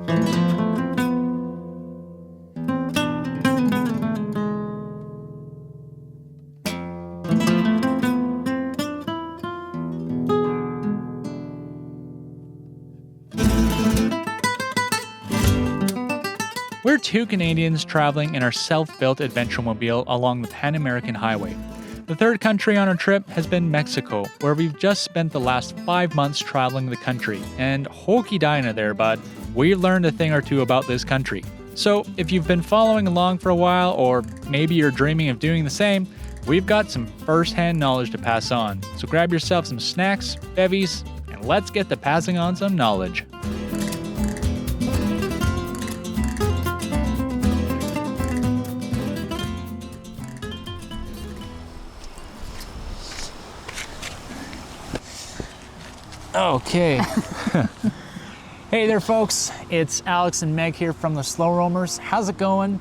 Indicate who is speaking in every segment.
Speaker 1: We're two Canadians traveling in our self-built adventure mobile along the Pan-American Highway. The third country on our trip has been Mexico, where we've just spent the last 5 months traveling the country. And hokey dina there, bud. We learned a thing or two about this country. So if you've been following along for a while, or maybe you're dreaming of doing the same, we've got some first-hand knowledge to pass on. So grab yourself some snacks, bevies, and let's get to passing on some knowledge. Okay. Hey there, folks. It's Alex and Meg here from the Slow Roamers. How's it going?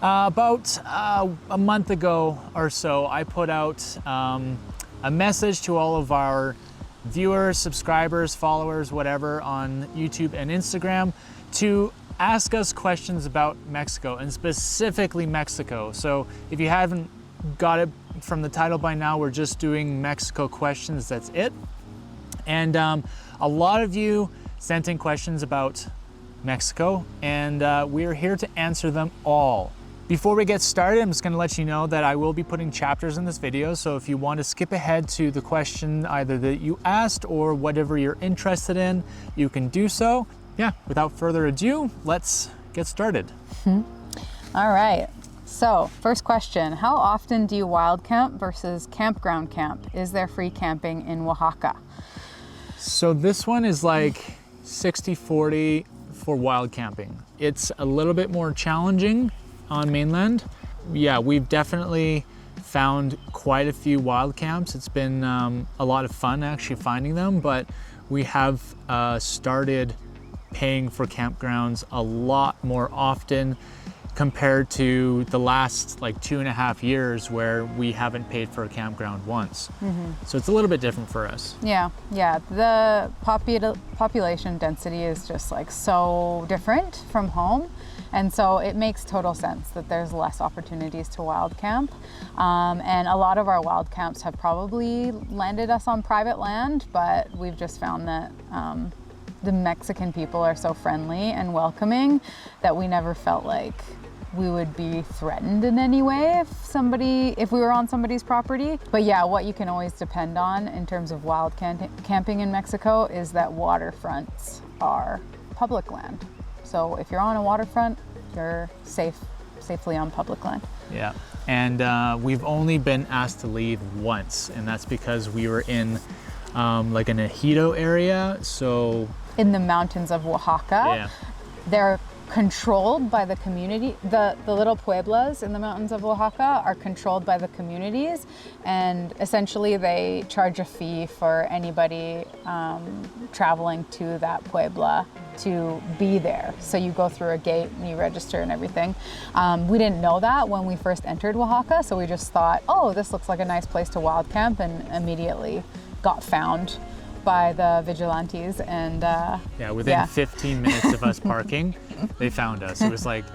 Speaker 1: About a month ago or so, I put out a message to all of our viewers, subscribers, followers, whatever, on YouTube and Instagram to ask us questions about Mexico, and specifically Mexico. So if you haven't got it from the title by now, we're just doing Mexico questions, that's it. And a lot of you sent in questions about Mexico, and we're here to answer them all. Before we get started, I'm just going to let you know that I will be putting chapters in this video, so if you want to skip ahead to the question either that you asked or whatever you're interested in, you can do so. Yeah, without further ado, let's get started.
Speaker 2: All right. So, first question, how often do you wild camp versus campground camp? Is there free camping in Oaxaca?
Speaker 1: So this one is like 60-40 for wild camping. It's a little bit more challenging on mainland. Yeah, we've definitely found quite a few wild camps. It's been a lot of fun actually finding them, but we have started paying for campgrounds a lot more often compared to the last like 2.5 years where we haven't paid for a campground once. So it's a little bit different for us.
Speaker 2: Yeah, the population density is just like so different from home. And so it makes total sense that there's less opportunities to wild camp. And a lot of our wild camps have probably landed us on private land, but we've just found that the Mexican people are so friendly and welcoming that we never felt like we would be threatened in any way if we were on somebody's property. But yeah, what you can always depend on in terms of wild camping in Mexico is that waterfronts are public land. So if you're on a waterfront, you're safely on public land.
Speaker 1: Yeah, and we've only been asked to leave once, and that's because we were in like an ejido area, so...
Speaker 2: In the mountains of Oaxaca.
Speaker 1: Yeah.
Speaker 2: They're controlled by the community. The little pueblas in the mountains of Oaxaca are controlled by the communities, and essentially they charge a fee for anybody traveling to that puebla to be there. So you go through a gate and you register and everything. We didn't know that when we first entered Oaxaca, so we just thought, oh, this looks like a nice place to wild camp, and immediately got found by the vigilantes. And
Speaker 1: within 15 minutes of us parking, they found us. It was like,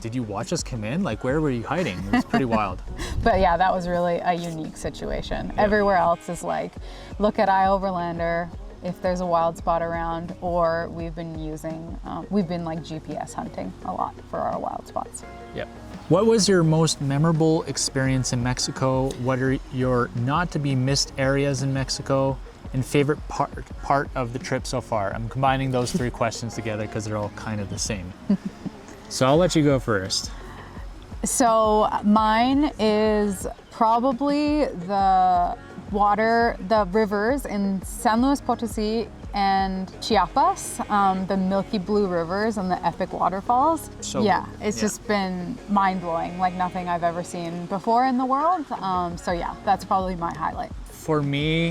Speaker 1: did you watch us come in? Like, where were you hiding? It was pretty wild.
Speaker 2: But yeah, that was really a unique situation. Yeah. Everywhere else is like, look at iOverlander if there's a wild spot around, or we've been like GPS hunting a lot for our wild spots.
Speaker 1: Yep. What was your most memorable experience in Mexico? What are your not to be missed areas in Mexico? And favorite part of the trip so far? I'm combining those three questions together because they're all kind of the same. So I'll let you go first.
Speaker 2: So mine is probably the rivers in San Luis Potosí and Chiapas, the milky blue rivers and the epic waterfalls. So yeah, it's just been mind-blowing, like nothing I've ever seen before in the world. So yeah, that's probably my highlight.
Speaker 1: For me,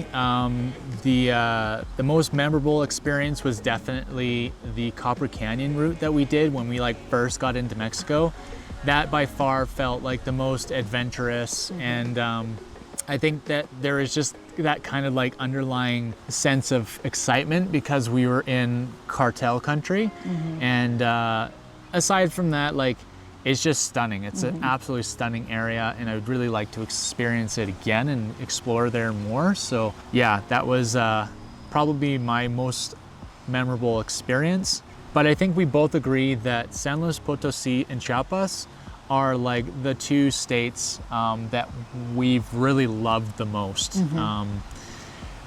Speaker 1: the most memorable experience was definitely the Copper Canyon route that we did when we first got into Mexico. That by far felt like the most adventurous, and I think that there is just that kind of like underlying sense of excitement because we were in cartel country. And aside from that, like, it's just stunning. It's an absolutely stunning area, and I would really like to experience it again and explore there more. So yeah, that was probably my most memorable experience. But I think we both agree that San Luis Potosi and Chiapas are like the two states that we've really loved the most.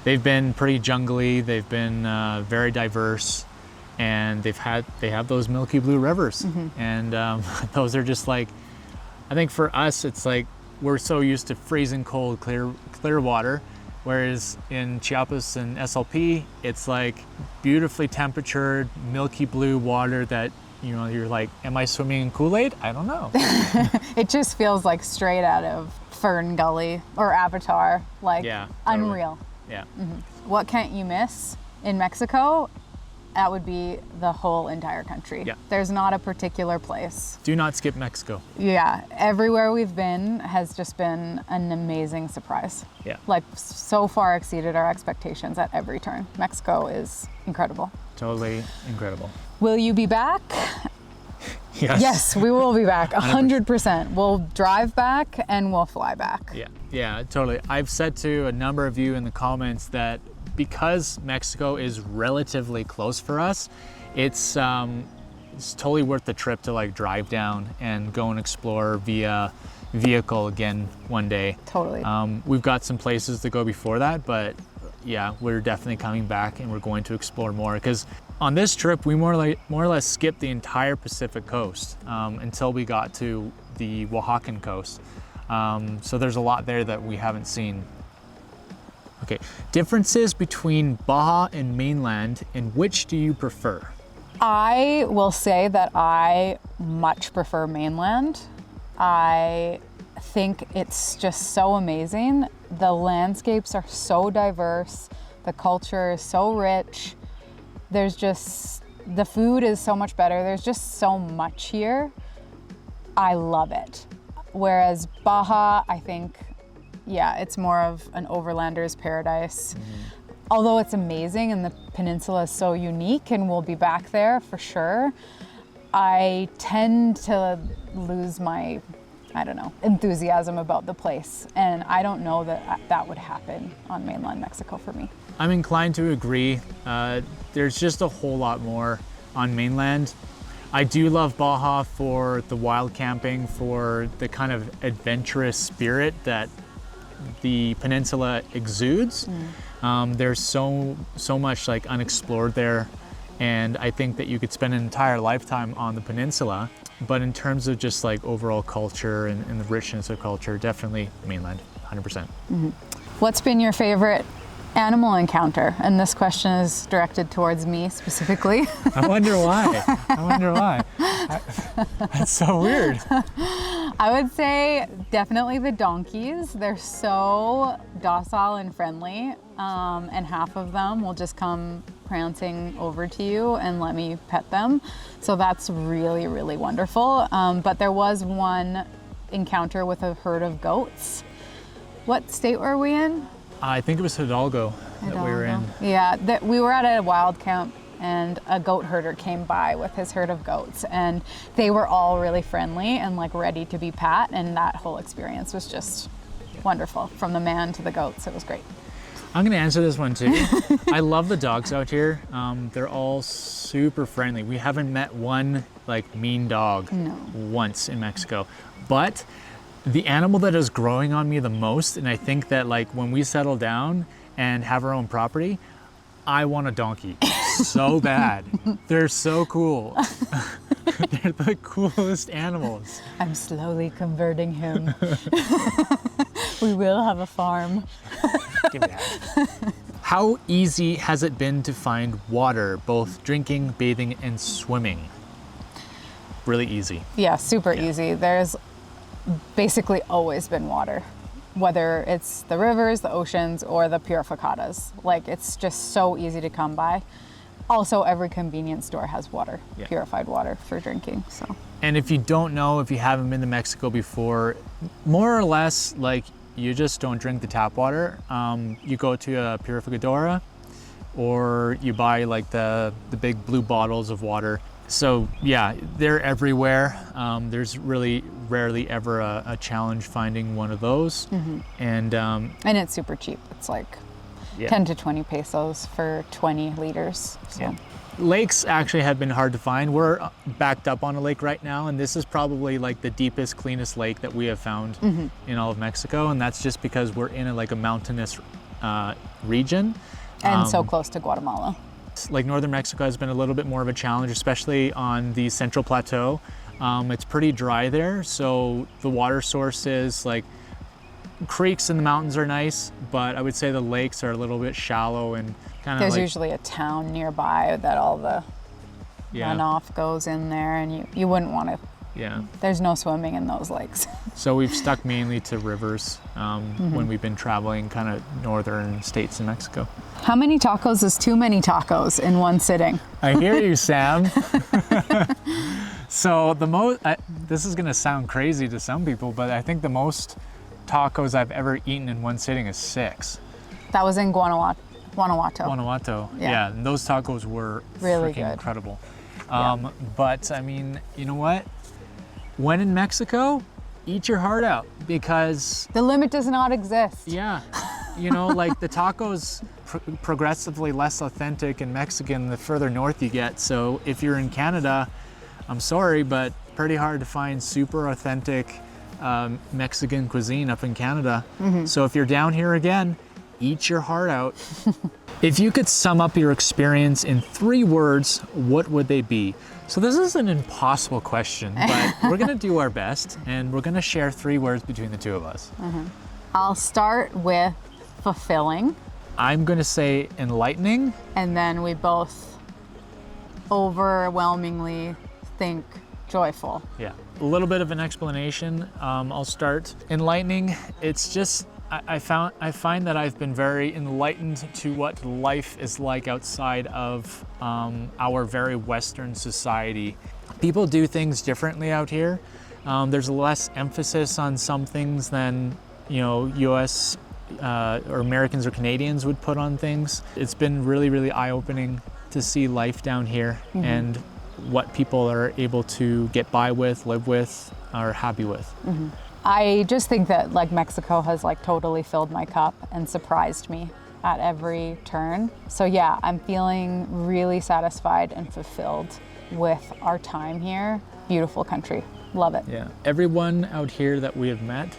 Speaker 1: They've been pretty jungly, they've been very diverse, and they have those milky blue rivers. And those are just like, I think for us, it's like we're so used to freezing cold, clear water, whereas in Chiapas and SLP, it's like beautifully temperatured, milky blue water that, you know, you're like, am I swimming in Kool-Aid? I don't know.
Speaker 2: It just feels like straight out of Fern Gully or Avatar, like unreal.
Speaker 1: Yeah.
Speaker 2: What can't you miss in Mexico? That would be the whole entire country.
Speaker 1: Yeah.
Speaker 2: There's not a particular place.
Speaker 1: Do not skip Mexico.
Speaker 2: Yeah, everywhere we've been has just been an amazing surprise.
Speaker 1: Yeah.
Speaker 2: Like, so far exceeded our expectations at every turn. Mexico is incredible.
Speaker 1: Totally incredible.
Speaker 2: Will you be back?
Speaker 1: Yes.
Speaker 2: Yes, we will be back, 100%. We'll drive back and we'll fly back.
Speaker 1: Yeah, totally. I've said to a number of you in the comments that because Mexico is relatively close for us, it's totally worth the trip to like drive down and go and explore via vehicle again one day.
Speaker 2: Totally.
Speaker 1: We've got some places to go before that, but yeah, we're definitely coming back and we're going to explore more, because on this trip we more or less skipped the entire Pacific coast until we got to the Oaxacan coast. So there's a lot there that we haven't seen. Okay, differences between Baja and mainland, and which do you prefer?
Speaker 2: I will say that I much prefer mainland. I think it's just so amazing. The landscapes are so diverse. The culture is so rich. There's just, the food is so much better. There's just so much here. I love it. Whereas Baja, I think, yeah, it's more of an overlander's paradise. Although it's amazing and the peninsula is so unique and we'll be back there for sure, I tend to lose my, I don't know, enthusiasm about the place. And I don't know that that would happen on mainland Mexico for me.
Speaker 1: I'm inclined to agree. There's just a whole lot more on mainland. I do love Baja for the wild camping, for the kind of adventurous spirit that the peninsula exudes. There's so much like unexplored there, and I think that you could spend an entire lifetime on the peninsula. But in terms of just like overall culture and the richness of culture, definitely mainland, 100%.
Speaker 2: What's been your favorite animal encounter? And this question is directed towards me specifically.
Speaker 1: I wonder why. That's so weird.
Speaker 2: I would say definitely the donkeys. They're so docile and friendly, and half of them will just come prancing over to you and let me pet them. So that's really, really wonderful. But there was one encounter with a herd of goats. What state were we in?
Speaker 1: I think it was Hidalgo that we were in.
Speaker 2: Yeah, we were at a wild camp and a goat herder came by with his herd of goats, and they were all really friendly and like ready to be pat, and that whole experience was just wonderful, from the man to the goats. It was great.
Speaker 1: I'm gonna answer this one too. I love the dogs out here. They're all super friendly. We haven't met one like mean dog once in Mexico, but the animal that is growing on me the most, and I think that like when we settle down and have our own property, I want a donkey so bad. They're so cool. They're the coolest animals.
Speaker 2: I'm slowly converting him. We will have a farm.
Speaker 1: Give me that. How easy has it been to find water, both drinking, bathing, and swimming? Really easy.
Speaker 2: Yeah, super easy. There's basically always been water, whether it's the rivers, the oceans, or the purificadas. Like, it's just so easy to come by. Also, every convenience store has water, purified water for drinking. So.
Speaker 1: And if you don't know, if you haven't been to Mexico before, more or less, like, you just don't drink the tap water. You go to a purificadora, or you buy like the big blue bottles of water. So yeah, they're everywhere. There's really rarely ever a challenge finding one of those. And
Speaker 2: it's super cheap. It's like 10 to 20 pesos for 20 liters. So.
Speaker 1: Yeah. Lakes actually have been hard to find. We're backed up on a lake right now, and this is probably like the deepest, cleanest lake that we have found in all of Mexico, and that's just because we're in a mountainous region.
Speaker 2: And so close to Guatemala.
Speaker 1: Like northern Mexico has been a little bit more of a challenge, especially on the central plateau. It's pretty dry there, so the water sources, like creeks in the mountains, are nice, but I would say the lakes are a little bit shallow and kind of
Speaker 2: There's usually a town nearby that all the runoff goes in there, and you wouldn't want to.
Speaker 1: Yeah.
Speaker 2: There's no swimming in those lakes.
Speaker 1: So we've stuck mainly to rivers when we've been traveling kind of northern states in Mexico.
Speaker 2: How many tacos is too many tacos in one sitting?
Speaker 1: I hear you, Sam. So this is gonna sound crazy to some people, but I think the most tacos I've ever eaten in one sitting is 6.
Speaker 2: That was in Guanajuato.
Speaker 1: Yeah, and those tacos were
Speaker 2: really
Speaker 1: freaking
Speaker 2: good.
Speaker 1: incredible. But I mean, you know what? When in Mexico, eat your heart out, because
Speaker 2: the limit does not exist.
Speaker 1: Yeah, like the tacos progressively less authentic and Mexican the further north you get. So if you're in Canada, I'm sorry, but pretty hard to find super authentic Mexican cuisine up in Canada. So if you're down here again, eat your heart out. If you could sum up your experience in 3 words, what would they be? So this is an impossible question, but we're gonna do our best, and we're gonna share 3 words between the two of us.
Speaker 2: I'll start with fulfilling.
Speaker 1: I'm gonna say enlightening.
Speaker 2: And then we both overwhelmingly think joyful.
Speaker 1: Yeah, a little bit of an explanation. I'll start. Enlightening, it's just, I find that I've been very enlightened to what life is like outside of our very Western society. People do things differently out here. There's less emphasis on some things than US or Americans or Canadians would put on things. It's been really, really eye-opening to see life down here and what people are able to get by with, live with, are happy with.
Speaker 2: I just think that Mexico has totally filled my cup and surprised me at every turn. So yeah, I'm feeling really satisfied and fulfilled with our time here. Beautiful country, love it.
Speaker 1: Yeah, everyone out here that we have met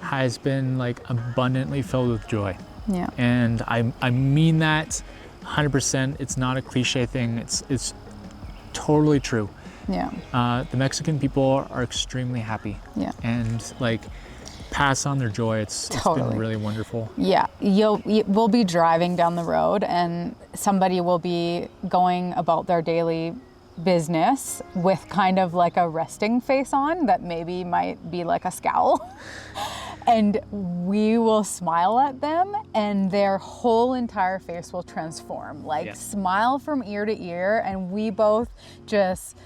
Speaker 1: has been abundantly filled with joy.
Speaker 2: Yeah.
Speaker 1: And I mean that 100%. It's not a cliche thing. It's totally true.
Speaker 2: Yeah.
Speaker 1: The Mexican people are extremely happy.
Speaker 2: Yeah.
Speaker 1: And pass on their joy. It's been really wonderful.
Speaker 2: Yeah. We'll be driving down the road and somebody will be going about their daily business with kind of a resting face on that maybe might be a scowl. And we will smile at them and their whole entire face will transform. Smile from ear to ear, and we both just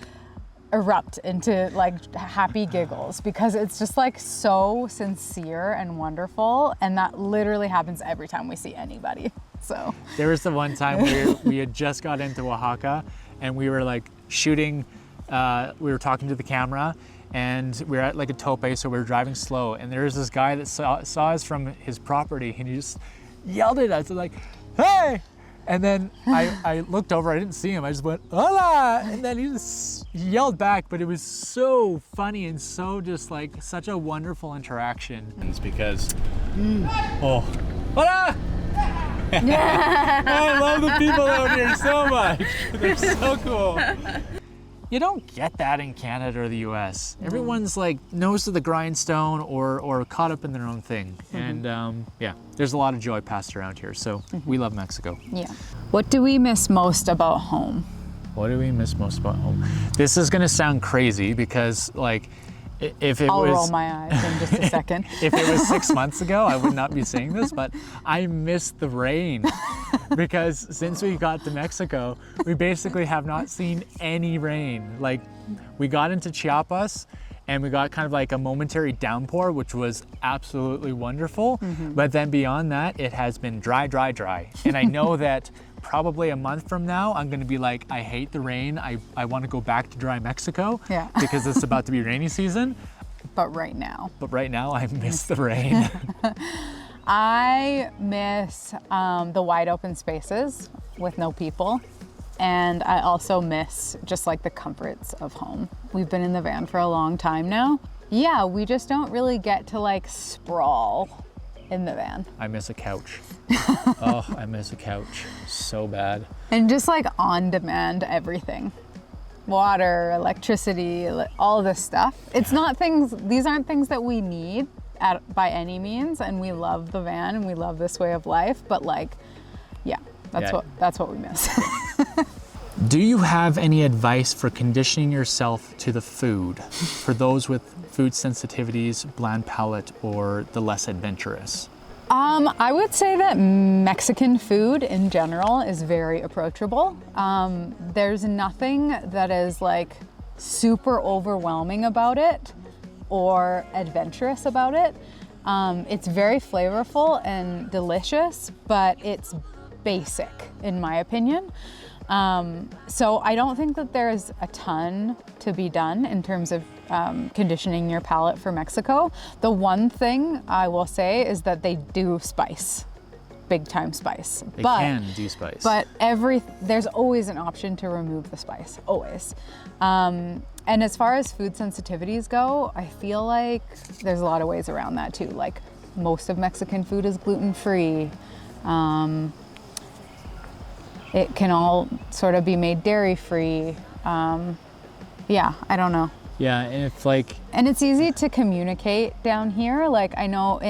Speaker 2: erupt into happy giggles because it's just so sincere and wonderful, and that literally happens every time we see anybody. So
Speaker 1: there was the one time we had just got into Oaxaca and we were shooting, we were talking to the camera, and we were at a tope, so we were driving slow, and there was this guy that saw us from his property, and he just yelled at us hey! And then I looked over, I didn't see him, I just went, hola! And then he yelled back, but it was so funny and so just such a wonderful interaction. It's because, hola! I love the people out here so much. They're so cool. You don't get that in Canada or the US. Everyone's nose to the grindstone or caught up in their own thing. And yeah, there's a lot of joy passed around here. So we love Mexico.
Speaker 2: yeah. What do we miss most about home?
Speaker 1: What do we miss most about home? This is gonna sound crazy because if it
Speaker 2: I'll
Speaker 1: was,
Speaker 2: roll my eyes in just a second.
Speaker 1: if it was 6 months ago, I would not be saying this, but I miss the rain because since we got to Mexico, we basically have not seen any rain. We got into Chiapas and we got kind of like a momentary downpour, which was absolutely wonderful. But then beyond that, it has been dry, dry, dry. And I know that probably a month from now, I'm gonna be like, I hate the rain. I wanna go back to dry Mexico because it's about to be rainy season.
Speaker 2: But right now,
Speaker 1: I miss the rain.
Speaker 2: I miss the wide open spaces with no people. And I also miss just like the comforts of home. We've been in the van for a long time now. Yeah, we just don't really get to like sprawl in the van.
Speaker 1: I miss a couch. Oh, I miss a couch so bad.
Speaker 2: And just like on demand everything. Water, electricity, all this stuff. It's not things, these aren't things that we need by any means. And we love the van and we love this way of life, but like, yeah, that's what we miss.
Speaker 1: Do you have any advice for conditioning yourself to the food for those with food sensitivities, bland palate, or the less adventurous?
Speaker 2: I would say that Mexican food in general is very approachable. There's nothing that is like super overwhelming about it or adventurous about it. It's very flavorful and delicious, but it's basic in my opinion. So I don't think that there's a ton to be done in terms of conditioning your palate for Mexico. The one thing I will say is that they do spice, big time spice.
Speaker 1: They can do spice.
Speaker 2: But there's always an option to remove the spice, always. And as far as food sensitivities go, I feel like there's a lot of ways around that too. Like most of Mexican food is gluten-free. It can all sort of be made dairy-free. Yeah, I don't know.
Speaker 1: Yeah, and it's like...
Speaker 2: And it's easy to communicate down here. Like I know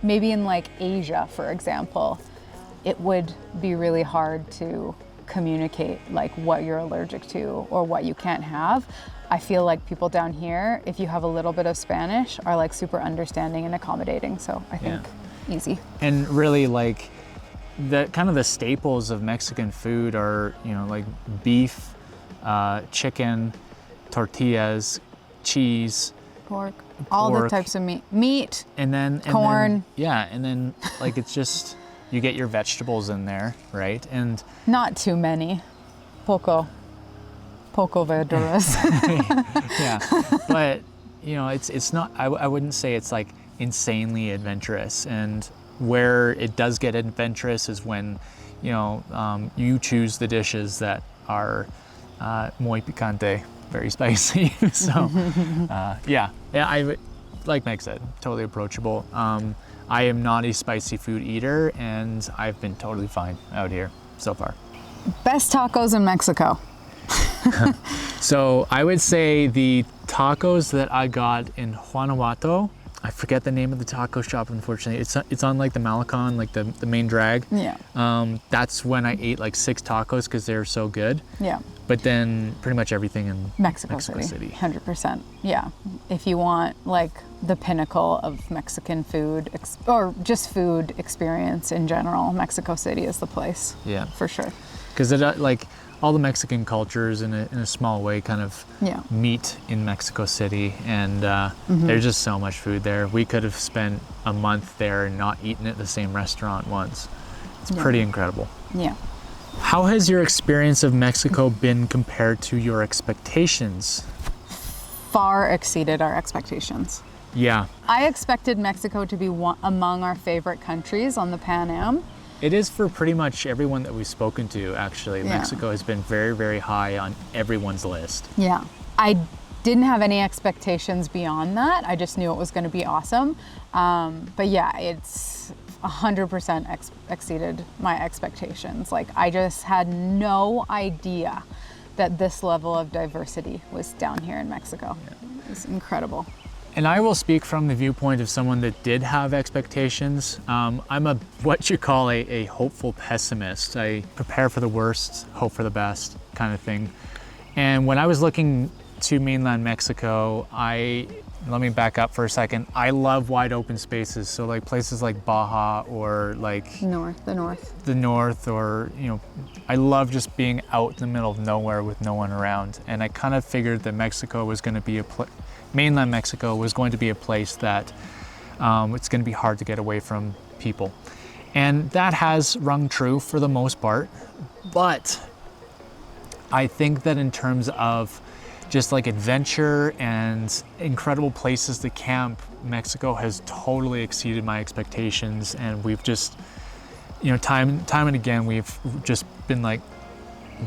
Speaker 2: maybe in like Asia, for example, it would be really hard to communicate like what you're allergic to or what you can't have. I feel like people down here, if you have a little bit of Spanish, are like super understanding and accommodating. So I think easy.
Speaker 1: And really like, the kind of the staples of Mexican food are, you know, like beef, chicken, tortillas, cheese,
Speaker 2: pork, all the types of meat,
Speaker 1: and then
Speaker 2: corn.
Speaker 1: And then like it's just you get your vegetables in there, right? And
Speaker 2: not too many, poco verduras.
Speaker 1: Yeah, but you know, it's not. I wouldn't say it's like insanely adventurous. And where it does get adventurous is when, you know, you choose the dishes that are muy picante, very spicy. So, yeah, I like Meg said, totally approachable. I am not a spicy food eater, and I've been totally fine out here so far.
Speaker 2: Best tacos in Mexico.
Speaker 1: So I would say the tacos that I got in Guanajuato. I forget the name of the taco shop, unfortunately. It's on like the Malecon, like the main drag.
Speaker 2: Yeah.
Speaker 1: That's when I ate like 6 tacos because they're so good.
Speaker 2: Yeah.
Speaker 1: But then pretty much everything in Mexico City.
Speaker 2: 100%. Yeah. If you want like the pinnacle of Mexican food or just food experience in general, Mexico City is the place. Yeah. For sure.
Speaker 1: Because like all the Mexican cultures in a small way kind of meet in Mexico City, and there's just so much food there. We could have spent a month there and not eaten at the same restaurant once. It's pretty incredible. Yeah. How has your experience of Mexico been compared to your expectations?
Speaker 2: Far exceeded our expectations.
Speaker 1: Yeah.
Speaker 2: I expected Mexico to be among our favorite countries on the Pan Am.
Speaker 1: It is for pretty much everyone that we've spoken to, actually. Yeah. Mexico has been very, very high on everyone's list. Yeah.
Speaker 2: I didn't have any expectations beyond that. I just knew it was going to be awesome. But yeah, it's 100% exceeded my expectations. Like, I just had no idea that this level of diversity was down here in Mexico. Yeah. It's incredible.
Speaker 1: And I will speak from the viewpoint of someone that did have expectations. I'm what you call a hopeful pessimist. I prepare for the worst, hope for the best kind of thing. And when I was looking to mainland Mexico, let me back up for a second. I love wide open spaces. So like places like Baja or like
Speaker 2: the
Speaker 1: north, or, you know, I love just being out in the middle of nowhere with no one around. And I kind of figured that Mexico was going to be mainland Mexico was going to be a place that it's going to be hard to get away from people. And that has rung true for the most part. But I think that in terms of just like adventure and incredible places to camp, Mexico has totally exceeded my expectations. And we've just, you know, time and again, we've just been like,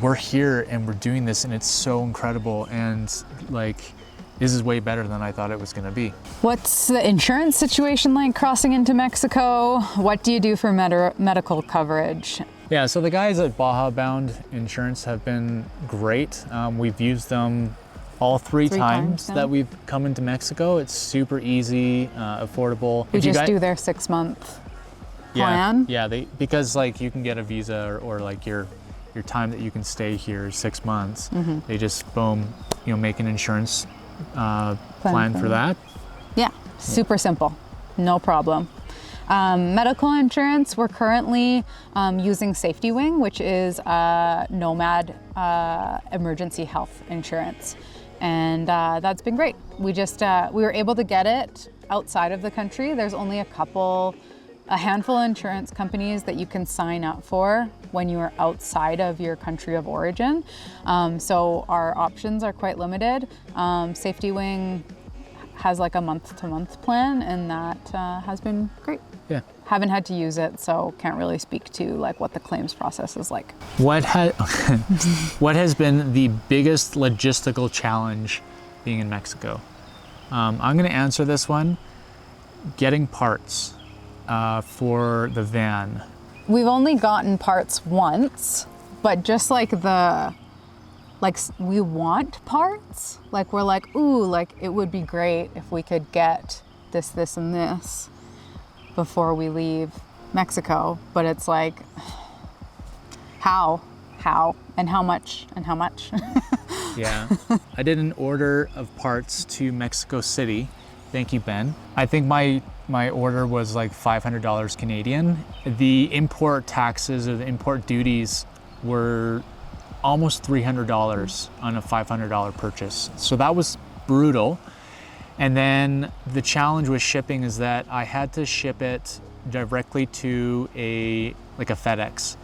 Speaker 1: we're here and we're doing this and it's so incredible. And like, this is way better than I thought it was going to be.
Speaker 2: What's the insurance situation like crossing into Mexico? What do you do for medical coverage?
Speaker 1: Yeah, so the guys at Baja Bound Insurance have been great. We've used them all three times that we've come into Mexico. It's super easy, affordable.
Speaker 2: We just do their 6-month plan?
Speaker 1: Yeah, because like you can get a visa or like your time that you can stay here is 6 months. They just, boom, you know, make an insurance plan for that. Yeah,
Speaker 2: super simple, no problem. Medical insurance, we're currently using Safety Wing, which is Nomad emergency health insurance. And that's been great. We were able to get it outside of the country. There's only a handful of insurance companies that you can sign up for when you are outside of your country of origin. So our options are quite limited. Safety Wing has like a month-to-month plan, and that has been great.
Speaker 1: Yeah.
Speaker 2: Haven't had to use it, so can't really speak to like what the claims process is like.
Speaker 1: What has been the biggest logistical challenge being in Mexico? I'm going to answer this one. Getting parts for the van.
Speaker 2: We've only gotten parts once, but just like we want parts. Like we're like, ooh, like it would be great if we could get this, this, and this before we leave Mexico. But it's like, how, and how much, and how much.
Speaker 1: Yeah, I did an order of parts to Mexico City. Thank you, Ben. I think my order was like $500 Canadian. The import taxes or the import duties were almost $300 on a $500 purchase. So that was brutal. And then the challenge with shipping is that I had to ship it directly to a FedEx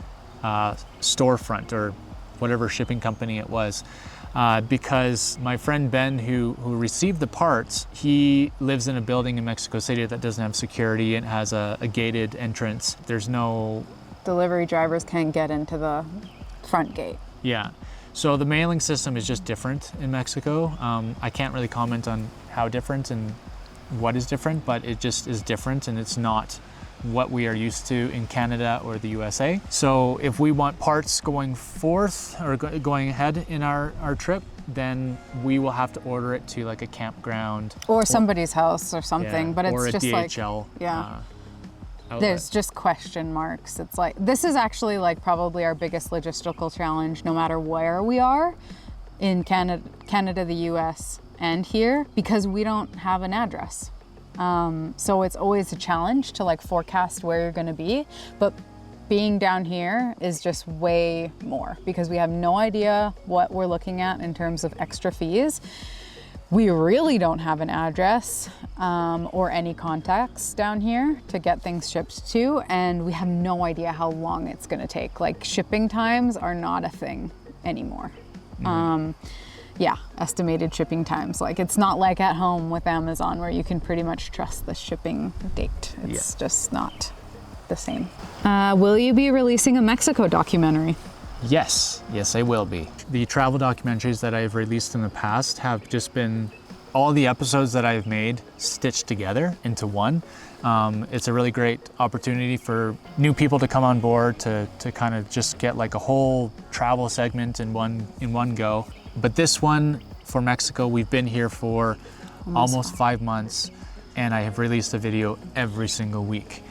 Speaker 1: storefront or whatever shipping company it was. Because my friend Ben, who received the parts, he lives in a building in Mexico City that doesn't have security and has a gated entrance. There's no...
Speaker 2: Delivery drivers can't get into the front gate.
Speaker 1: Yeah. So the mailing system is just different in Mexico. I can't really comment on how different and what is different, but it just is different, and it's not what we are used to in Canada or the USA. So if we want parts going forth or going ahead in our trip, then we will have to order it to like a campground
Speaker 2: or somebody's house or something.
Speaker 1: Yeah,
Speaker 2: but it's
Speaker 1: or
Speaker 2: just
Speaker 1: DHL,
Speaker 2: like there's just question marks. It's like, this is actually like probably our biggest logistical challenge, no matter where we are in Canada, the US, and here, because we don't have an address. So it's always a challenge to like forecast where you're going to be, but being down here is just way more because we have no idea what we're looking at in terms of extra fees. We really don't have an address or any contacts down here to get things shipped to, and we have no idea how long it's going to take. Like shipping times are not a thing anymore. Yeah, estimated shipping times. Like it's not like at home with Amazon where you can pretty much trust the shipping date. It's just not the same. Will you be releasing a Mexico documentary?
Speaker 1: Yes, I will be. The travel documentaries that I've released in the past have just been all the episodes that I've made stitched together into one. It's a really great opportunity for new people to come on board to kind of just get like a whole travel segment in one go. But this one for Mexico, we've been here for almost 5 months, and I have released a video every single week.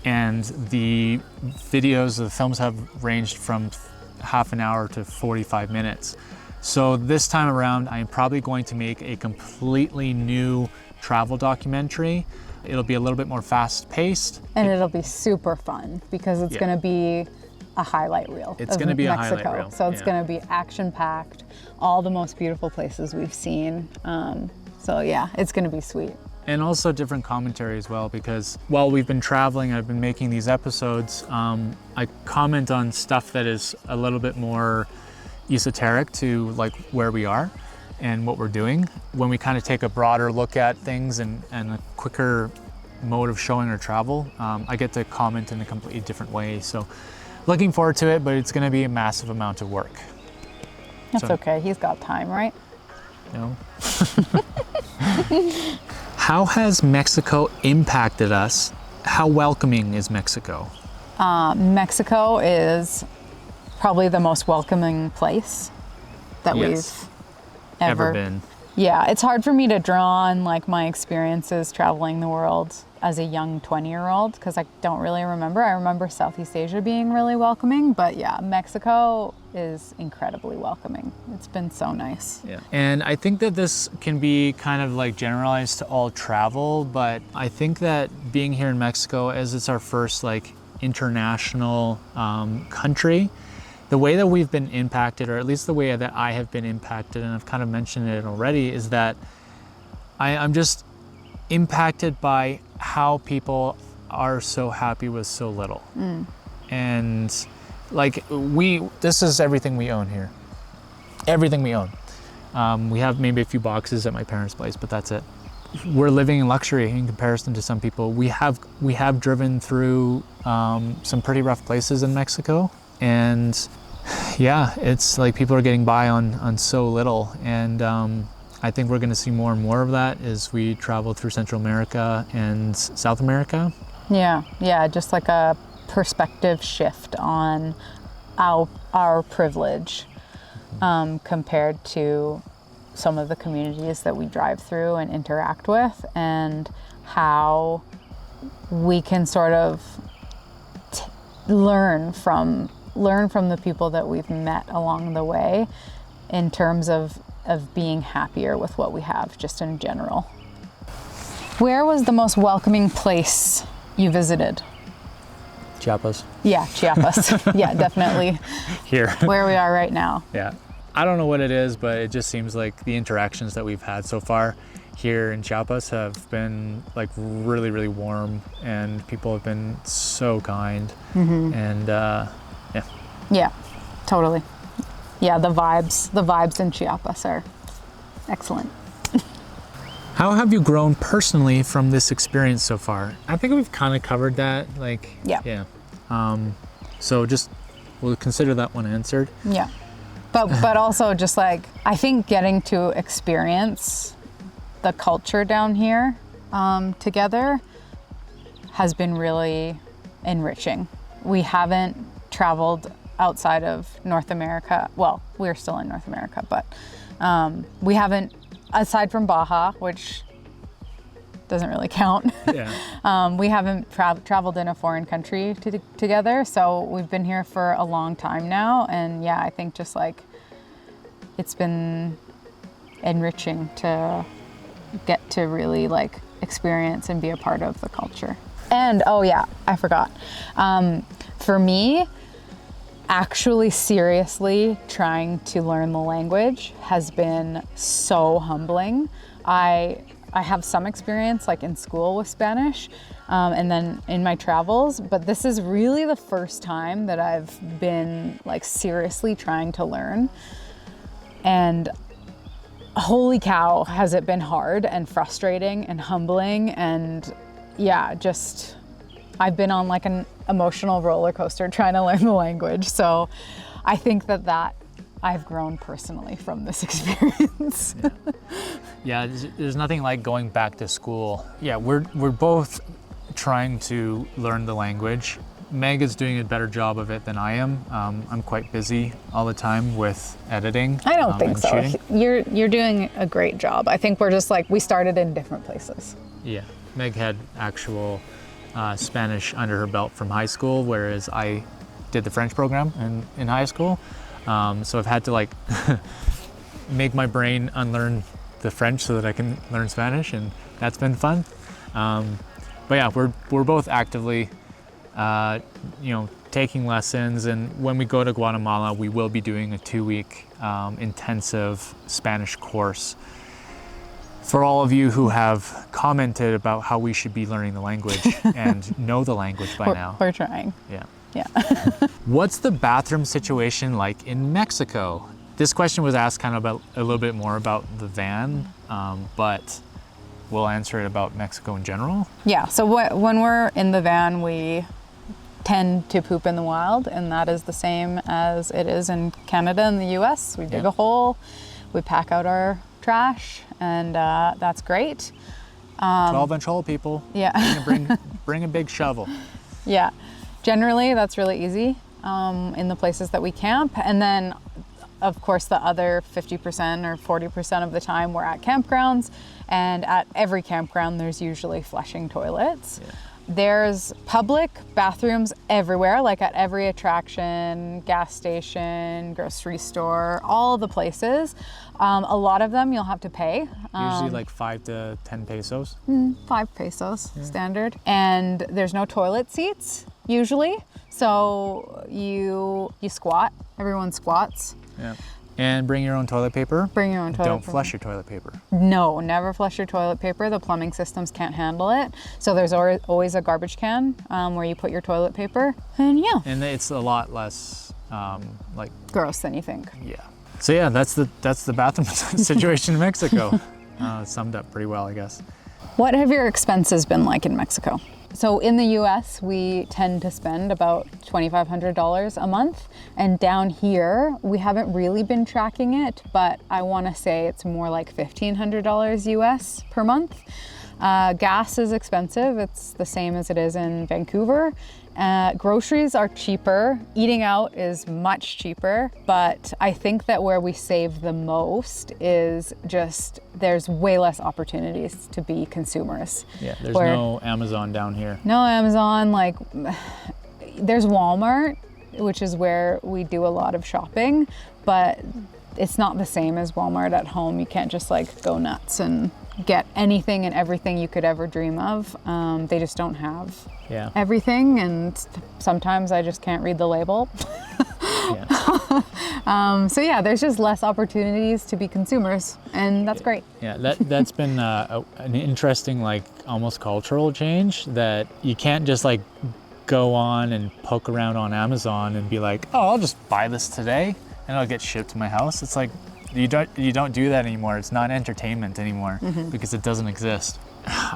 Speaker 1: And the videos, the films have ranged from half an hour to 45 minutes. So this time around, I'm probably going to make a completely new travel documentary. It'll be a little bit more fast-paced.
Speaker 2: And it'll be super fun because it's going to be a highlight reel.
Speaker 1: It's going to be Mexico. A highlight reel.
Speaker 2: So it's going to be action-packed, all the most beautiful places we've seen. So yeah, it's gonna be sweet.
Speaker 1: And also different commentary as well, because while we've been traveling, I've been making these episodes, I comment on stuff that is a little bit more esoteric to like where we are and what we're doing. When we kind of take a broader look at things and a quicker mode of showing our travel, I get to comment in a completely different way. So looking forward to it, but it's gonna be a massive amount of work.
Speaker 2: That's okay, he's got time, right?
Speaker 1: No. How has Mexico impacted us? How welcoming is Mexico?
Speaker 2: Mexico is probably the most welcoming place that
Speaker 1: Yes.
Speaker 2: we've ever
Speaker 1: been.
Speaker 2: Yeah, it's hard for me to draw on like my experiences traveling the world as a young 20-year-old because I don't really remember. I remember Southeast Asia being really welcoming, but yeah, Mexico is incredibly welcoming. It's been so nice.
Speaker 1: Yeah. And I think that this can be kind of like generalized to all travel, but I think that being here in Mexico, as it's our first like international country, the way that we've been impacted, or at least the way that I have been impacted, and I've kind of mentioned it already, is that I'm just impacted by how people are so happy with so little. And like this is everything we own here. Everything we own. We have maybe a few boxes at my parents' place, but that's it. We're living in luxury in comparison to some people. We have driven through some pretty rough places in Mexico, and yeah, it's like people are getting by on so little, and I think we're going to see more and more of that as we travel through Central America and South America.
Speaker 2: Yeah, just like a perspective shift on our privilege compared to some of the communities that we drive through and interact with, and how we can sort of learn from the people that we've met along the way in terms of being happier with what we have just in general. Where was the most welcoming place you visited?
Speaker 1: Chiapas.
Speaker 2: Yeah, Chiapas. Yeah, definitely.
Speaker 1: Here.
Speaker 2: Where we are right now.
Speaker 1: Yeah. I don't know what it is, but it just seems like the interactions that we've had so far here in Chiapas have been like really, really warm, and people have been so kind. And
Speaker 2: Yeah, totally. Yeah, the vibes in Chiapas are excellent.
Speaker 1: How have you grown personally from this experience so far? I think we've kind of covered that. Yeah. So we'll consider that one answered.
Speaker 2: Yeah. But also just like, I think getting to experience the culture down here together has been really enriching. We haven't traveled outside of North America. Well, we're still in North America, but we haven't, aside from Baja, which doesn't really count.
Speaker 1: Yeah.
Speaker 2: We haven't traveled in a foreign country together, so we've been here for a long time now, and yeah, I think just like it's been enriching to get to really like experience and be a part of the culture. And oh yeah, I forgot. For me, actually seriously trying to learn the language has been so humbling. I have some experience like in school with Spanish and then in my travels, but this is really the first time that I've been like seriously trying to learn. And holy cow, has it been hard and frustrating and humbling, and yeah, just I've been on like an emotional roller coaster trying to learn the language. So I think that I've grown personally from this experience.
Speaker 1: Yeah, there's nothing like going back to school. Yeah, we're both trying to learn the language. Meg is doing a better job of it than I am. I'm quite busy all the time with editing.
Speaker 2: I don't think so.
Speaker 1: Shooting.
Speaker 2: You're doing a great job. I think we're just like, we started in different places.
Speaker 1: Yeah, Meg had actual Spanish under her belt from high school, whereas I did the French program in high school. So I've had to like make my brain unlearn the French so that I can learn Spanish, and that's been fun. But yeah, we're both actively taking lessons, and when we go to Guatemala, we will be doing a 2-week intensive Spanish course. For all of you who have commented about how we should be learning the language and know the language by now.
Speaker 2: We're trying.
Speaker 1: Yeah.
Speaker 2: Yeah.
Speaker 1: What's the bathroom situation like in Mexico? This question was asked kind of about a little bit more about the van, but we'll answer it about Mexico in general.
Speaker 2: Yeah, so when we're in the van, we tend to poop in the wild, and that is the same as it is in Canada and the US. We dig a hole, we pack out our trash, and that's great.
Speaker 1: 12-inch hole, people.
Speaker 2: Yeah.
Speaker 1: Bring a big shovel.
Speaker 2: Yeah, generally that's really easy in the places that we camp. And then of course the other 50% or 40% of the time we're at campgrounds, and at every campground there's usually flushing toilets. Yeah. There's public bathrooms everywhere, like at every attraction, gas station, grocery store, all the places. A lot of them you'll have to pay.
Speaker 1: Usually like 5 to 10 pesos.
Speaker 2: 5 pesos, standard. And there's no toilet seats usually, so you squat. Everyone squats.
Speaker 1: Yeah. And bring your own toilet paper.
Speaker 2: Bring your own toilet paper.
Speaker 1: Don't flush your toilet paper.
Speaker 2: No, never flush your toilet paper. The plumbing systems can't handle it. So there's always a garbage can where you put your toilet paper. And yeah.
Speaker 1: And it's a lot less like
Speaker 2: gross than you think.
Speaker 1: Yeah. So yeah, that's the bathroom situation in Mexico. Summed up pretty well, I guess.
Speaker 2: What have your expenses been like in Mexico? So in the US, we tend to spend about $2,500 a month. And down here, we haven't really been tracking it, but I want to say it's more like $1,500 US per month. Gas is expensive. It's the same as it is in Vancouver. Groceries are cheaper. Eating out is much cheaper, but I think that where we save the most is just there's way less opportunities to be consumers.
Speaker 1: Yeah, there's no Amazon down here.
Speaker 2: No Amazon, like there's Walmart, which is where we do a lot of shopping, but it's not the same as Walmart at home. You can't just like go nuts and get anything and everything you could ever dream of. They just don't have everything, and sometimes I just can't read the label. So yeah, there's just less opportunities to be consumers, and that's great.
Speaker 1: Yeah, that's been an interesting, like almost cultural change, that you can't just like go on and poke around on Amazon and be like, oh, I'll just buy this today and it'll get shipped to my house. It's like you don't do that anymore. It's not entertainment anymore because it doesn't exist.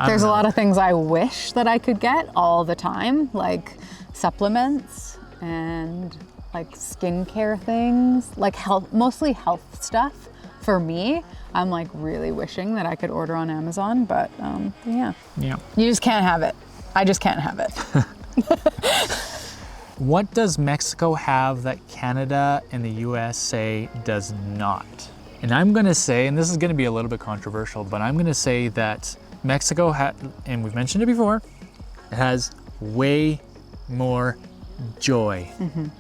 Speaker 2: There's a lot of things I wish that I could get all the time, like supplements and like skincare things, like mostly health stuff. For me, I'm like really wishing that I could order on Amazon, but yeah. You just can't have it. I just can't have it.
Speaker 1: What does Mexico have that Canada and the USA does not? And I'm gonna say, and this is gonna be a little bit controversial, but I'm gonna say that Mexico and we've mentioned it before, it has way more joy and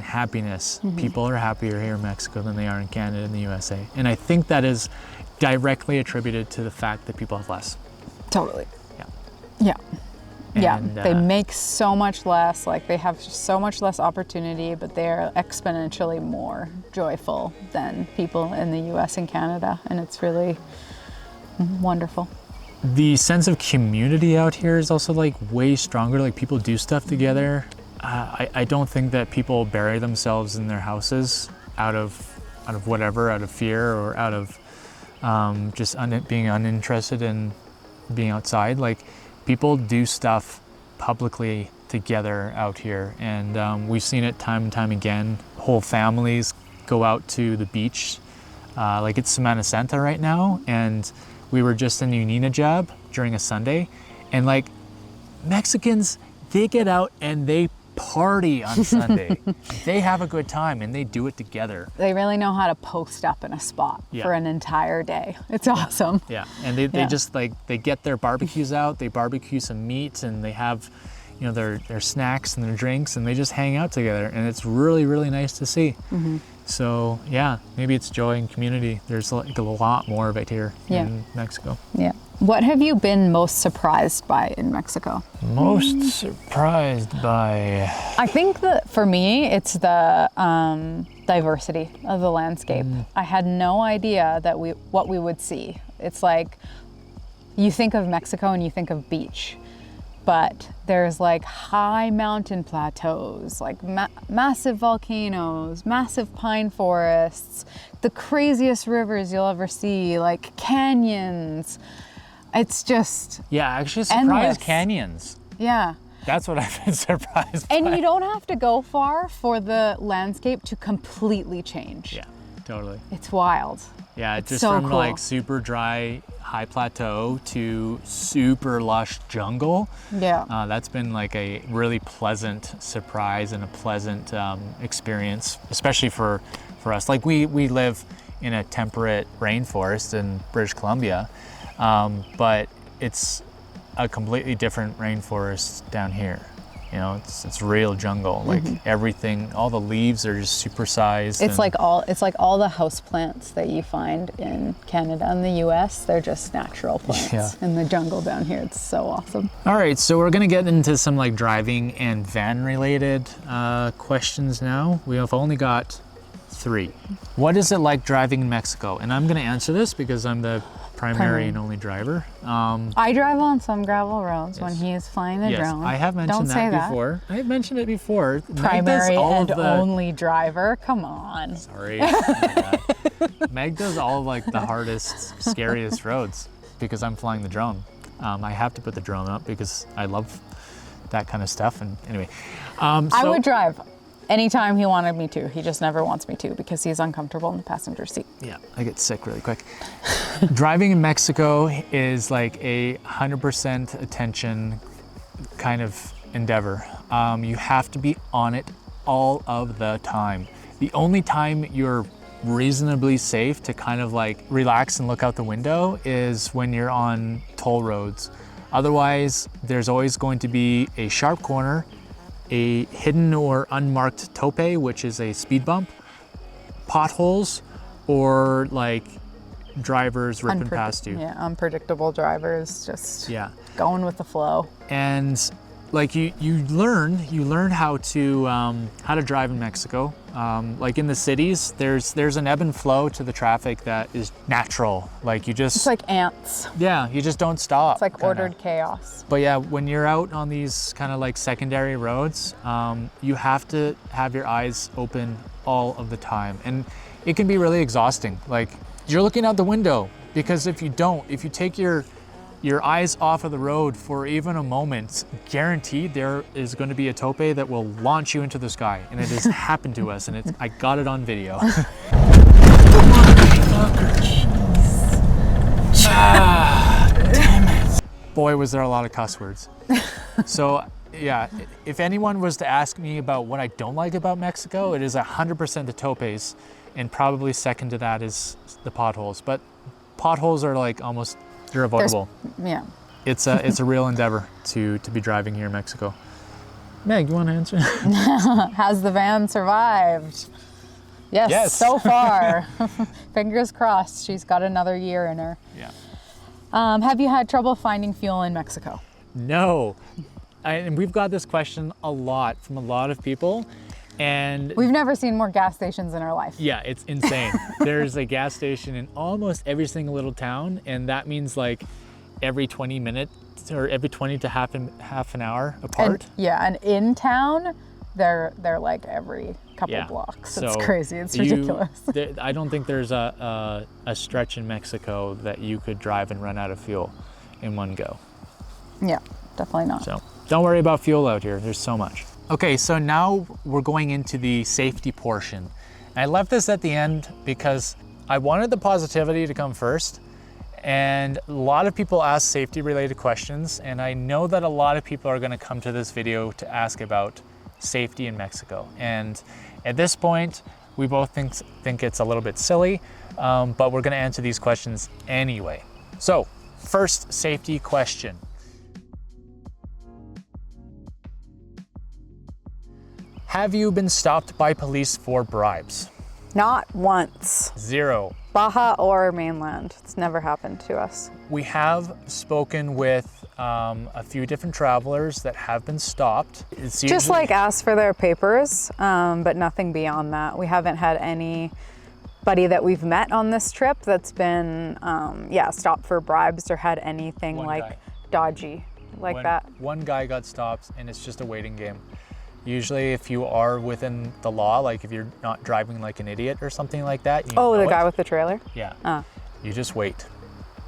Speaker 1: happiness. People are happier here in Mexico than they are in Canada and the USA. And I think that is directly attributed to the fact that people have less.
Speaker 2: Totally.
Speaker 1: Yeah.
Speaker 2: Yeah,
Speaker 1: And,
Speaker 2: they make so much less, like they have so much less opportunity, but they're exponentially more joyful than people in the US and Canada, and it's really wonderful.
Speaker 1: The sense of community out here is also like way stronger. Like people do stuff together. I don't think that people bury themselves in their houses out of whatever, out of fear or out of just being uninterested in being outside. Like people do stuff publicly together out here, and we've seen it time and time again. Whole families go out to the beach, like it's Semana Santa right now, and we were just in Uninajab during a Sunday, and like Mexicans, they get out and they party on Sunday. They have a good time and they do it together.
Speaker 2: They really know how to post up in a spot for an entire day. It's awesome.
Speaker 1: Yeah, and they just like, they get their barbecues out, they barbecue some meat, and they have, you know, their snacks and their drinks, and they just hang out together, and it's really, really nice to see. So yeah, maybe it's joy and community. There's like a lot more of it here in Mexico. Yeah.
Speaker 2: What have you been most surprised by in Mexico?
Speaker 1: Most surprised by?
Speaker 2: I think that for me, it's the diversity of the landscape. I had no idea that what we would see. It's like you think of Mexico and you think of beach, but there's like high mountain plateaus, like massive volcanoes, massive pine forests, the craziest rivers you'll ever see, like canyons. It's just
Speaker 1: actually surprised
Speaker 2: endless.
Speaker 1: Canyons.
Speaker 2: Yeah.
Speaker 1: That's what I've been surprised by.
Speaker 2: And you don't have to go far for the landscape to completely change.
Speaker 1: Yeah, totally.
Speaker 2: It's wild.
Speaker 1: Yeah, it's just
Speaker 2: so
Speaker 1: from
Speaker 2: cool.
Speaker 1: like super dry high plateau to super lush jungle.
Speaker 2: Yeah.
Speaker 1: That's been like a really pleasant surprise and a pleasant experience, especially for us. Like we live in a temperate rainforest in British Columbia, but it's a completely different rainforest down here. You know, it's real jungle. Like everything, all the leaves are just supersized.
Speaker 2: It's like all the house plants that you find in Canada and the US, they're just natural plants in the jungle down here. It's so awesome.
Speaker 1: All right, so we're gonna get into some like driving and van related questions now. We have only got 3. What is it like driving in Mexico? And I'm gonna answer this because I'm the primary and only driver.
Speaker 2: I drive on some gravel roads when he is flying the drone.
Speaker 1: I have mentioned
Speaker 2: Don't say
Speaker 1: that before. I have mentioned it before.
Speaker 2: Primary and only driver, come on.
Speaker 1: Sorry. Meg does all of like the hardest, scariest roads because I'm flying the drone. I have to put the drone up because I love that kind of stuff. And anyway,
Speaker 2: I would drive anytime he wanted me to. He just never wants me to because he's uncomfortable in the passenger seat.
Speaker 1: Yeah, I get sick really quick. Driving in Mexico is like a 100% attention kind of endeavor. You have to be on it all of the time. The only time you're reasonably safe to kind of like relax and look out the window is when you're on toll roads. Otherwise, there's always going to be a sharp corner, a hidden or unmarked tope, which is a speed bump, potholes, or like drivers ripping past you.
Speaker 2: Yeah, unpredictable drivers just going with the flow.
Speaker 1: And like you learn how to drive in Mexico. Like in the cities, there's an ebb and flow to the traffic that is natural. Like it's
Speaker 2: like ants.
Speaker 1: Yeah, you just don't stop.
Speaker 2: It's like ordered chaos.
Speaker 1: But yeah, when you're out on these kind of like secondary roads, you have to have your eyes open all of the time, and it can be really exhausting. Like you're looking out the window because if you take your eyes off of the road for even a moment, guaranteed there is going to be a tope that will launch you into the sky. And it has happened to us, and I got it on video. Damn it. Boy, was there a lot of cuss words. So yeah, if anyone was to ask me about what I don't like about Mexico, it is 100% the topes, and probably second to that is the potholes. But potholes are like almost, they're avoidable. It's a real endeavor to be driving here in Mexico. Meg, you want to answer?
Speaker 2: Has the van survived? Yes. So far. Fingers crossed. She's got another year in her.
Speaker 1: Yeah.
Speaker 2: Have you had trouble finding fuel in Mexico?
Speaker 1: No. And we've got this question a lot from a lot of people. And
Speaker 2: we've never seen more gas stations in our life.
Speaker 1: Yeah, it's insane. There's a gas station in almost every single little town, and that means like every 20 minutes or every 20 to half an hour apart.
Speaker 2: And in town, they're like every couple blocks. It's crazy. It's ridiculous.
Speaker 1: I don't think there's a stretch in Mexico that you could drive and run out of fuel in one go.
Speaker 2: Yeah, definitely not.
Speaker 1: So don't worry about fuel out here. There's so much. Okay, so now we're going into the safety portion. I left this at the end because I wanted the positivity to come first. And a lot of people ask safety related questions, and I know that a lot of people are going to come to this video to ask about safety in Mexico. And at this point, we both think it's a little bit silly, but we're going to answer these questions anyway. So, first safety question. Have you been stopped by police for bribes?
Speaker 2: Not once.
Speaker 1: 0.
Speaker 2: Baja or mainland. It's never happened to us.
Speaker 1: We have spoken with a few different travelers that have been stopped. It's
Speaker 2: Just
Speaker 1: usually,
Speaker 2: like ask for their papers, but nothing beyond that. We haven't had anybody that we've met on this trip that's been, stopped for bribes or had anything
Speaker 1: One
Speaker 2: like
Speaker 1: guy.
Speaker 2: dodgy like that.
Speaker 1: One guy got stopped, and it's just a waiting game. Usually if you are within the law, like if you're not driving like an idiot or something like that. You
Speaker 2: Oh,
Speaker 1: know
Speaker 2: the guy
Speaker 1: it.
Speaker 2: with the trailer?
Speaker 1: Yeah. You just wait.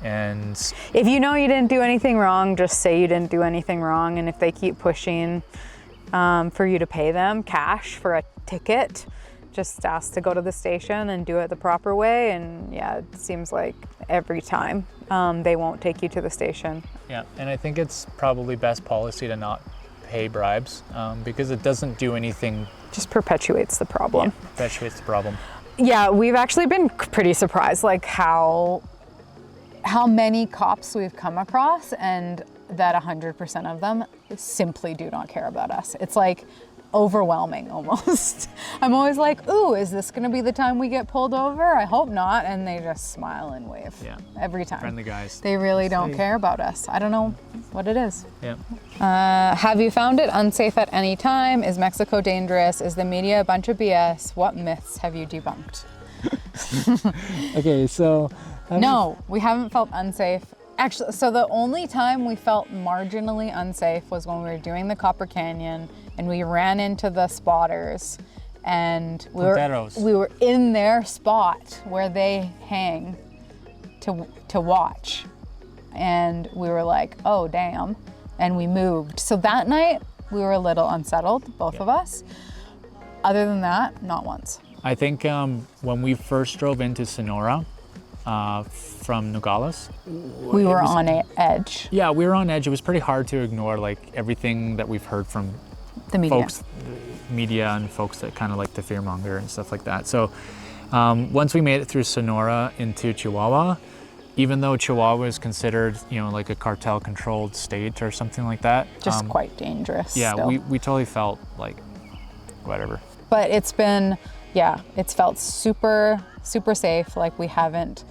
Speaker 1: And
Speaker 2: If you know you didn't do anything wrong, just say you didn't do anything wrong. And if they keep pushing for you to pay them cash for a ticket, just ask to go to the station and do it the proper way. And yeah, it seems like every time they won't take you to the station.
Speaker 1: yeah, and I think it's probably best policy to not pay bribes because it doesn't do anything.
Speaker 2: Just perpetuates the problem.
Speaker 1: Yeah, perpetuates the problem.
Speaker 2: Yeah, we've actually been pretty surprised, like how many cops we've come across, and that 100% of them simply do not care about us. It's like overwhelming almost. I'm always like, ooh, is this gonna be the time we get pulled over? I hope not. And they just smile and wave every time.
Speaker 1: Friendly guys.
Speaker 2: They really don't care about us. I don't know what it is.
Speaker 1: Yeah.
Speaker 2: Have you found it unsafe at any time? Is Mexico dangerous? Is the media a bunch of BS? What myths have you debunked?
Speaker 1: Okay, so
Speaker 2: No, we haven't felt unsafe. Actually, so the only time we felt marginally unsafe was when we were doing the Copper Canyon and we ran into the spotters, and we were in their spot where they hang to watch. And we were like, oh damn, and we moved. So that night we were a little unsettled, both of us. Other than that, not once.
Speaker 1: I think when we first drove into Sonora from Nogales,
Speaker 2: We were on edge.
Speaker 1: yeah, we were on edge. It was pretty hard to ignore like everything that we've heard from
Speaker 2: The media.
Speaker 1: folks, media and folks that kind of like to fearmonger and stuff like that. So once we made it through Sonora into Chihuahua, even though Chihuahua is considered, like a cartel controlled state or something like that.
Speaker 2: Just quite dangerous.
Speaker 1: Yeah,
Speaker 2: still.
Speaker 1: we totally felt like whatever.
Speaker 2: But it's felt super, super safe. Like we haven't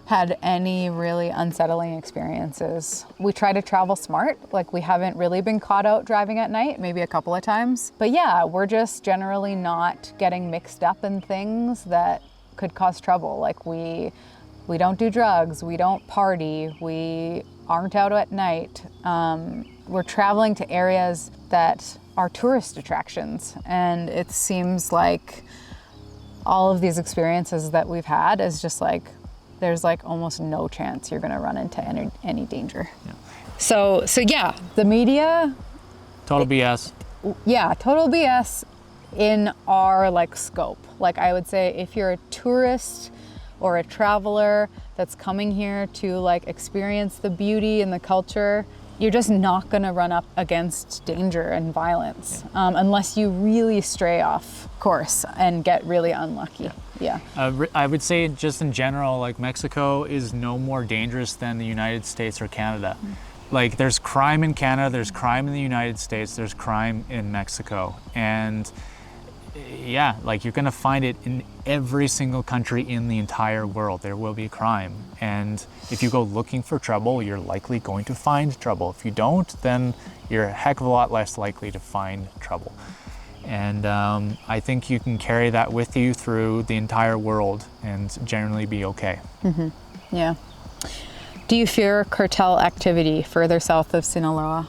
Speaker 2: had any really unsettling experiences. We try to travel smart. Like we haven't really been caught out driving at night, maybe a couple of times. But yeah, we're just generally not getting mixed up in things that could cause trouble. Like we don't do drugs, we don't party, we aren't out at night. We're traveling to areas that are tourist attractions, and it seems like all of these experiences that we've had is just like there's like almost no chance you're gonna run into any danger.
Speaker 1: Yeah.
Speaker 2: So yeah, the media,
Speaker 1: Total BS.
Speaker 2: yeah, total BS in our like scope. Like I would say if you're a tourist or a traveler that's coming here to like experience the beauty and the culture, you're just not gonna run up against danger and violence unless you really stray off course and get really unlucky. Yeah.
Speaker 1: I would say just in general, like Mexico is no more dangerous than the United States or Canada. Like there's crime in Canada, there's crime in the United States, there's crime in Mexico. And yeah, like you're gonna find it in every single country in the entire world. There will be crime. And if you go looking for trouble, you're likely going to find trouble. If you don't, then you're a heck of a lot less likely to find trouble. And I think you can carry that with you through the entire world and generally be okay.
Speaker 2: Mm-hmm. Yeah. Do you fear cartel activity further south of Sinaloa?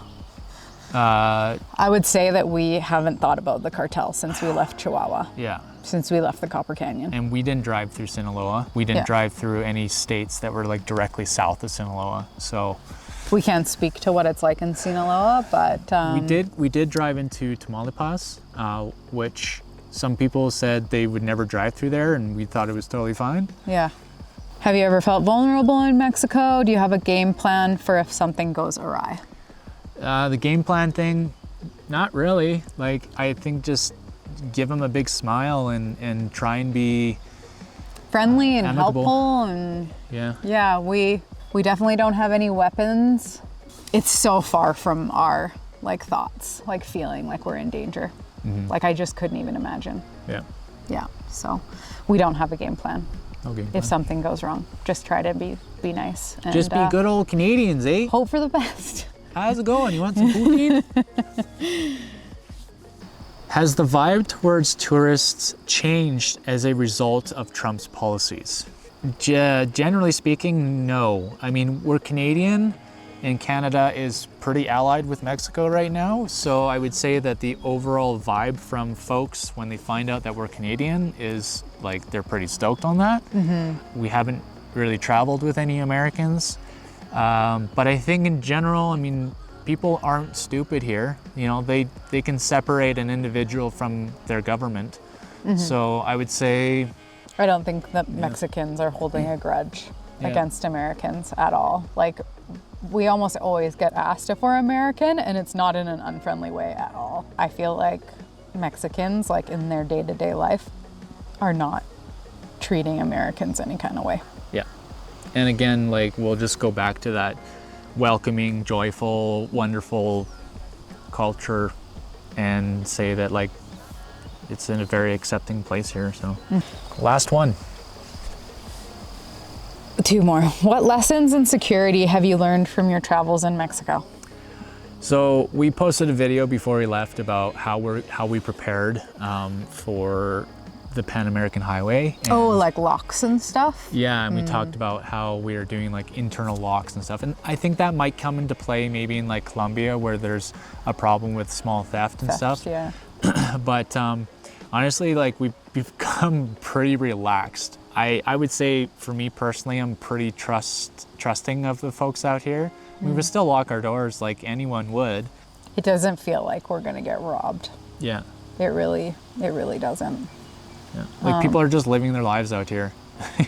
Speaker 2: I would say that we haven't thought about the cartel since we left Chihuahua.
Speaker 1: Yeah.
Speaker 2: Since we left the Copper Canyon.
Speaker 1: And we didn't drive through Sinaloa. We didn't drive through any states that were like directly south of Sinaloa. So
Speaker 2: we can't speak to what it's like in Sinaloa, but
Speaker 1: we did drive into Tamaulipas, which some people said they would never drive through there, and we thought it was totally fine.
Speaker 2: Yeah. Have you ever felt vulnerable in Mexico? Do you have a game plan for if something goes awry?
Speaker 1: The game plan thing, not really. Like I think just give them a big smile and try and be
Speaker 2: friendly and
Speaker 1: amicable.
Speaker 2: Helpful and
Speaker 1: yeah,
Speaker 2: we definitely don't have any weapons. It's so far from our like thoughts, like feeling like we're in danger.
Speaker 1: Mm-hmm.
Speaker 2: Like I just couldn't even imagine.
Speaker 1: Yeah.
Speaker 2: So we don't have a game plan.
Speaker 1: Okay.
Speaker 2: if something goes wrong. Just try to be nice. And,
Speaker 1: Just be good old Canadians, eh?
Speaker 2: Hope for the best.
Speaker 1: How's it going? You want some poutine? Has the vibe towards tourists changed as a result of Trump's policies? Generally speaking, no. I mean, we're Canadian, and Canada is pretty allied with Mexico right now. So I would say that the overall vibe from folks when they find out that we're Canadian is like they're pretty stoked on that. We haven't really traveled with any Americans. But I think in general, I mean, people aren't stupid here. You know, they can separate an individual from their government. So I would say,
Speaker 2: I don't think that Mexicans are holding a grudge against Americans at all. Like, we almost always get asked if we're American, and it's not in an unfriendly way at all. I feel like Mexicans, like in their day-to-day life, are not treating Americans any kind of way.
Speaker 1: yeah. And again, like, we'll just go back to that welcoming, joyful, wonderful culture and say that, like, it's in a very accepting place here. So last one.
Speaker 2: 2 more. What lessons in security have you learned from your travels in Mexico?
Speaker 1: So we posted a video before we left about how we prepared for the Pan American Highway. And
Speaker 2: like locks and stuff?
Speaker 1: yeah, and we talked about how we are doing like internal locks and stuff. And I think that might come into play maybe in like Colombia, where there's a problem with small theft and stuff.
Speaker 2: Yeah.
Speaker 1: But honestly, like, we've become pretty relaxed. I would say for me personally, I'm pretty trusting of the folks out here. We would still lock our doors like anyone would.
Speaker 2: It doesn't feel like we're gonna get robbed.
Speaker 1: Yeah.
Speaker 2: It really doesn't.
Speaker 1: Yeah. Like, people are just living their lives out here.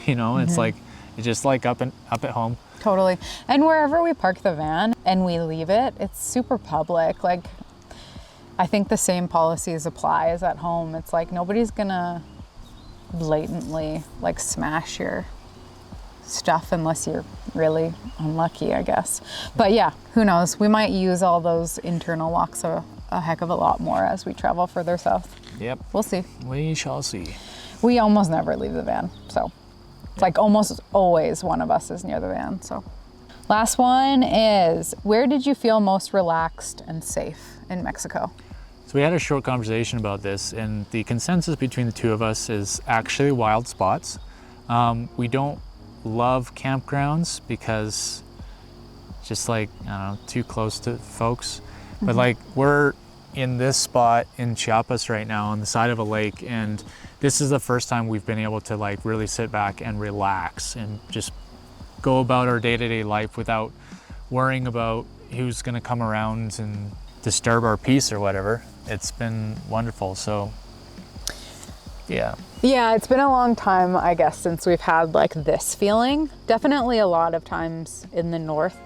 Speaker 1: You know, it's like, it's just like up at home.
Speaker 2: Totally. And wherever we park the van and we leave it, it's super public. Like, I think the same policies apply as at home. It's like, nobody's gonna blatantly like smash your stuff unless you're really unlucky, I guess. But yeah, who knows? We might use all those internal locks a heck of a lot more as we travel further south.
Speaker 1: Yep.
Speaker 2: We'll see.
Speaker 1: We shall see.
Speaker 2: We almost never leave the van, so it's like almost always one of us is near the van. So last one is, where did you feel most relaxed and safe in Mexico?
Speaker 1: So we had a short conversation about this, and the consensus between the two of us is actually wild spots. We don't love campgrounds because just like, I don't know, too close to folks. But like, we're in this spot in Chiapas right now on the side of a lake, and this is the first time we've been able to like really sit back and relax and just go about our day-to-day life without worrying about who's gonna come around and disturb our peace or whatever. It's been wonderful. So yeah.
Speaker 2: Yeah, it's been a long time, I guess, since we've had like this feeling. Definitely a lot of times in the north,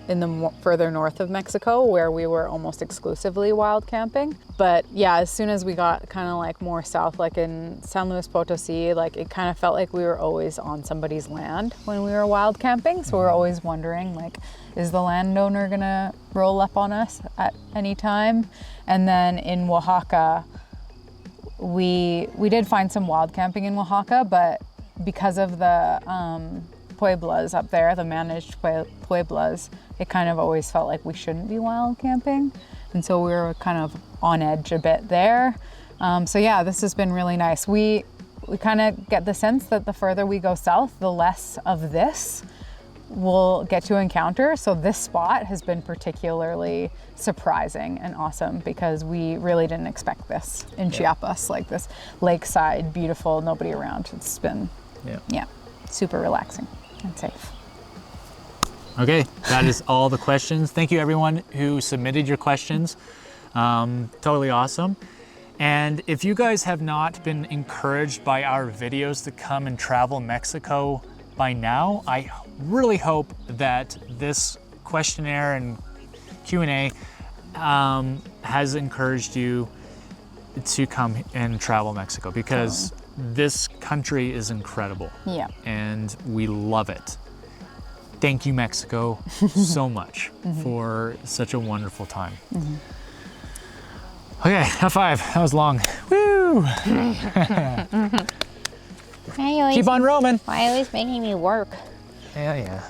Speaker 2: in the further north of Mexico, where we were almost exclusively wild camping. But yeah, as soon as we got kind of like more south, like in San Luis Potosí, like it kind of felt like we were always on somebody's land when we were wild camping. So we were always wondering, like, is the landowner gonna roll up on us at any time? And then in Oaxaca, we did find some wild camping in Oaxaca, but because of the pueblas up there, the managed pueblas, it kind of always felt like we shouldn't be wild camping. And so we were kind of on edge a bit there. So yeah, this has been really nice. We kind of get the sense that the further we go south, the less of this we'll get to encounter. So this spot has been particularly surprising and awesome because we really didn't expect this in Chiapas, like this lakeside, beautiful, nobody around. It's been, super relaxing and safe.
Speaker 1: Okay, that is all the questions. Thank you everyone who submitted your questions. Totally awesome. And if you guys have not been encouraged by our videos to come and travel Mexico by now, I really hope that this questionnaire and Q&A has encouraged you to come and travel Mexico, because this country is incredible. Yeah. And we love it. Thank you, Mexico, so much for such a wonderful time. Okay, high five. That was long. Woo!
Speaker 3: Why are you always,
Speaker 1: Keep on roaming.
Speaker 3: why are you always making me work?
Speaker 1: Yeah, yeah.